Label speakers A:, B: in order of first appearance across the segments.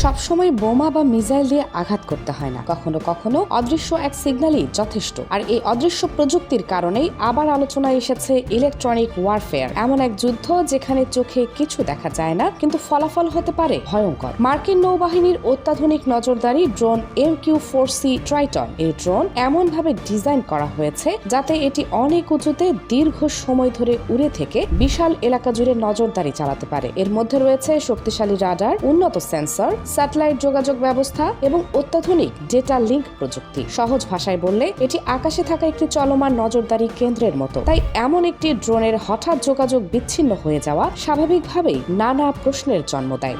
A: সবসময় বোমা বা মিসাইল দিয়ে আঘাত করতে হয় না, কখনো কখনো অদৃশ্য এক সিগন্যালই যথেষ্ট। আর এই অদৃশ্য প্রযুক্তির কারণেই আবার আলোচনায় এসেছে ইলেকট্রনিক ওয়ারফেয়ার, এমন এক যুদ্ধ যেখানে চোখে কিছু দেখা যায় না কিন্তু ফলাফল হতে পারে ভয়ঙ্কর। মার্কিন নৌবাহিনীর অত্যাধুনিক নজরদারি ড্রোন MQ-4C ট্রাইটন, এই ড্রোন এমন ভাবে ডিজাইন করা হয়েছে যাতে এটি অনেক উঁচুতে দীর্ঘ সময় ধরে উড়ে থেকে বিশাল এলাকা জুড়ে নজরদারি চালাতে পারে। এর মধ্যে রয়েছে শক্তিশালী রাডার, উন্নত সেন্সর, স্যাটেলাইট যোগাযোগ ব্যবস্থা এবং অত্যাধুনিক ডেটা লিঙ্ক প্রযুক্তি। সহজ ভাষায় বললে এটি আকাশে থাকা একটি চলমান নজরদারি কেন্দ্রের মতো। তাই এমন একটি ড্রোনের হঠাৎ যোগাযোগ বিচ্ছিন্ন হয়ে যাওয়া স্বাভাবিকভাবেই নানা প্রশ্নের জন্ম দেয়।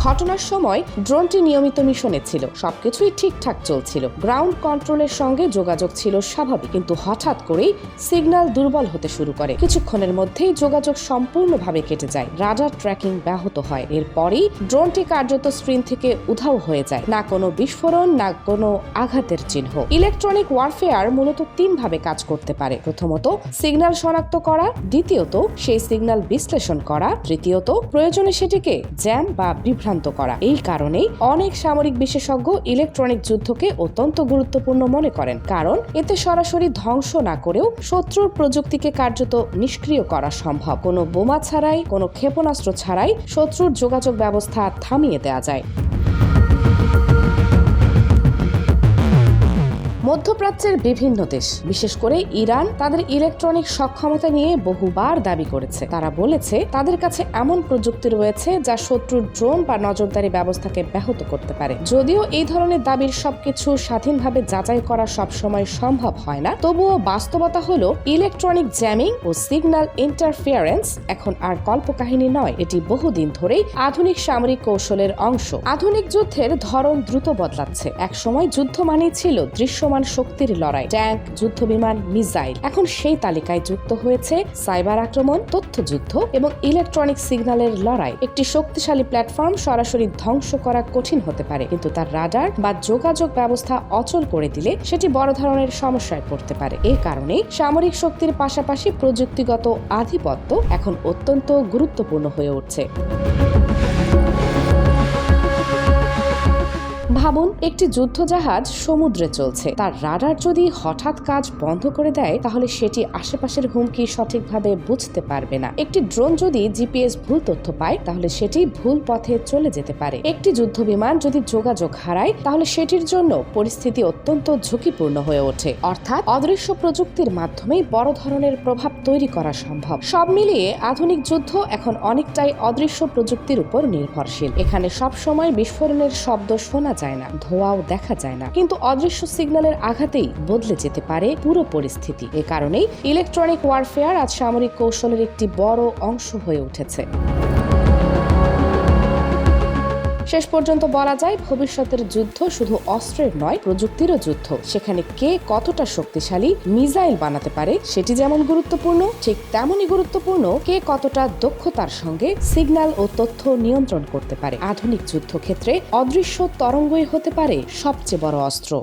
A: ঘটনার সময় ড্রোনটি নিয়মিত মিশনে ছিল, সবকিছুই ঠিকঠাক চলছিল, গ্রাউন্ড কন্ট্রোলের সঙ্গে যোগাযোগ ছিল স্বাভাবিক। কিন্তু হঠাৎ করেই সিগন্যাল দুর্বল হতে শুরু করে। কিছুক্ষণের মধ্যেই যোগাযোগ সম্পূর্ণভাবে কেটে যায়, রাডার ট্র্যাকিং ব্যাহত হয়। এরপরই ড্রোনটি কার্যত স্ক্রিন থেকে উধাও হয়ে যায়, না কোনো বিস্ফোরণ, না কোনো আঘাতের চিহ্ন। ইলেকট্রনিক ওয়ারফেয়ার মূলত তিনভাবে কাজ করতে পারে। প্রথমত, সিগন্যাল শনাক্ত করা, দ্বিতীয়ত সেই সিগন্যাল বিশ্লেষণ করা, তৃতীয়ত প্রয়োজনে সেটিকে জ্যাম বা বিভ্রান্ত করা। এই কারণেই অনেক সামরিক বিশেষজ্ঞ ইলেকট্রনিক যুদ্ধকে অত্যন্ত গুরুত্বপূর্ণ মনে করেন, কারণ এতে সরাসরি ধ্বংস না করেও শত্রুর প্রযুক্তিকে কার্যত নিষ্ক্রিয় করা সম্ভব। কোনো বোমা ছাড়াই, কোনো ক্ষেপণাস্ত্র ছাড়াই শত্রুর যোগাযোগ ব্যবস্থা থামিয়ে দেওয়া যায়। মধ্যপ্রাচ্যের বিভিন্ন দেশ, বিশেষ করে ইরান, তাদের ইলেকট্রনিক সক্ষমতা নিয়ে বহুবার দাবি করেছে। তারা বলেছে তাদের কাছে এমন প্রযুক্তি রয়েছে যা শত্রুর ড্রোন বা নজরদারি ব্যবস্থাকে ব্যাহত করতে পারে। যদিও এই ধরনের দাবির সবকিছু স্বাধীনভাবে যাচাই করা সবসময় সম্ভব হয় না, তবুও বাস্তবতা হলো ইলেকট্রনিক জ্যামিং ও সিগন্যাল ইন্টারফিয়ারেন্স এখন আর কল্পকাহিনী নয়, এটি বহুদিন ধরেই আধুনিক সামরিক কৌশলের অংশ। আধুনিক যুদ্ধের ধরন দ্রুত বদলাচ্ছে। একসময় যুদ্ধ মানেই ছিল দৃশ্যমান শক্তির লড়াই, ট্যাঙ্ক, যুদ্ধবিমান, মিসাইল। এখন সেই তালিকায় যুক্ত হয়েছে সাইবার আক্রমণ, তথ্যযুদ্ধ এবং ইলেকট্রনিক সিগন্যালের লড়াই। একটি শক্তিশালী প্ল্যাটফর্ম সরাসরি ধ্বংস করা কঠিন হতে পারে, কিন্তু তার রাডার বা যোগাযোগ ব্যবস্থা অচল করে দিলে সেটি বড় ধরনের সমস্যায় পড়তে পারে। এই কারণেই সামরিক শক্তির পাশাপাশি প্রযুক্তিগত আধিপত্য এখন অত্যন্ত গুরুত্বপূর্ণ হয়ে উঠছে। ভাবুন, একটি যুদ্ধজাহাজ সমুদ্রে চলছে, তার রাডার যদি হঠাৎ কাজ বন্ধ করে দেয় তাহলে সেটি আশেপাশের হুমকি সঠিকভাবে বুঝতে পারবে না। একটি ড্রোন যদি জিপিএস ভুল তথ্য পায় তাহলে সেটি ভুল পথে চলে যেতে পারে। একটি যুদ্ধবিমান যদি যোগাযোগ হারায় তাহলে সেটির জন্য পরিস্থিতি অত্যন্ত ঝুঁকিপূর্ণ হয়ে ওঠে। অর্থাৎ অদৃশ্য প্রযুক্তির মাধ্যমেই বড় ধরনের প্রভাব তৈরি করা সম্ভব। সব মিলিয়ে আধুনিক যুদ্ধ এখন অনেকটাই অদৃশ্য প্রযুক্তির উপর নির্ভরশীল। এখানে সবসময় বিস্ফোরণের শব্দ শোনা যায় না, ধোঁয়াও দেখা যায় না, কিন্তু অদৃশ্য সিগন্যালের আঘাতেই বদলে যেতে পারে পুরো পরিস্থিতি। এ কারণেই ইলেকট্রনিক ওয়ারফেয়ার আজ সামরিক কৌশলের একটি বড় অংশ হয়ে উঠেছে। শেষ পর্যন্ত বলা যায়, ভবিষ্যতের যুদ্ধ শুধু অস্ত্রের নয়, প্রযুক্তিরও যুদ্ধ। সেখানে কে কতটা শক্তিশালী মিসাইল বানাতে পারে সেটি যেমন গুরুত্বপূর্ণ, ঠিক তেমনই গুরুত্বপূর্ণ কে কতটা দক্ষতার সঙ্গে সিগন্যাল ও তথ্য নিয়ন্ত্রণ করতে পারে। আধুনিক যুদ্ধক্ষেত্রে অদৃশ্য তরঙ্গই হতে পারে সবচেয়ে বড় অস্ত্র।